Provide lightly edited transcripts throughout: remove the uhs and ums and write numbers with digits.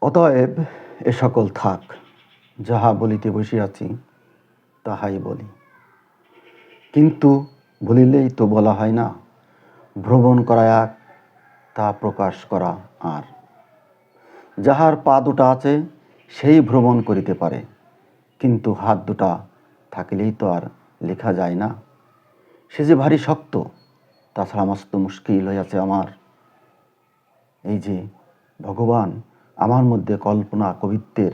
অতএব এ সকল থাক, যাহা বলিতে বসিয়াছি তাহাই বলি। কিন্তু বলিলেই তো বলা হয় না, ভ্রমণ করা এক, তা প্রকাশ করা আর। যাহার পা দুটা আছে সেই ভ্রমণ করিতে পারে, কিন্তু হাত দুটা থাকিলেই তো আর লেখা যায় না। সে যে ভারী শক্ত, তাছাড়া মস্ত মুশকিল হইয়াছে আমার। এই যে ভগবান আমার মধ্যে কল্পনা কবিত্বের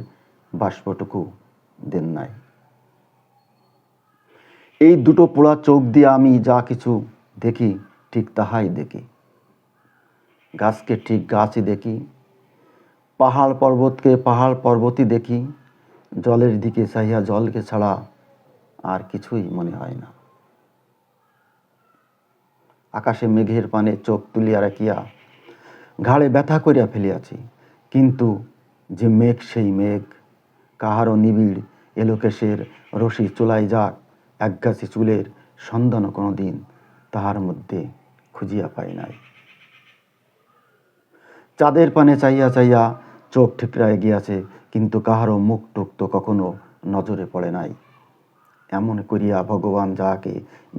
বাষ্পটুকু দেন নাই। এই দুটো পোড়া চোখ দিয়ে আমি যা কিছু দেখি ঠিক তাহাই দেখি। গাছকে ঠিক গাছই দেখি, পাহাড় পর্বতকে পাহাড় পর্বতই দেখি, জলের দিকে চাহিয়া জলকে ছাড়া আর কিছুই মনে হয় না। আকাশে মেঘের পানে চোখ তুলিয়া রাখিয়া ঘাড়ে ব্যথা করিয়া ফেলিয়াছি, কিন্তু যে মেঘ সেই মেঘ। কাহারও নিবিড় এলোকেশের রশি চুলাই যাক, একগাছি চুলের সন্ধানও কোনো দিন তাহার মধ্যে খুঁজিয়া পাই নাই। চাঁদের পানে চাইয়া চাইয়া চোখ ঠিকরায় গিয়াছে, কিন্তু কাহারও মুখ টুক তো কখনো নজরে পড়ে নাই। এমন করিয়া ভগবান যাহাকে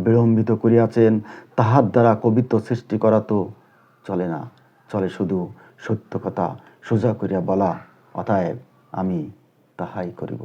বিড়ম্বিত করিয়াছেন, তাহার দ্বারা কবিত্ব সৃষ্টি করা তো চলে না, চলে শুধু সত্য কথা সোজা করিয়া বলা। অতএব আমি তাহাই করিব।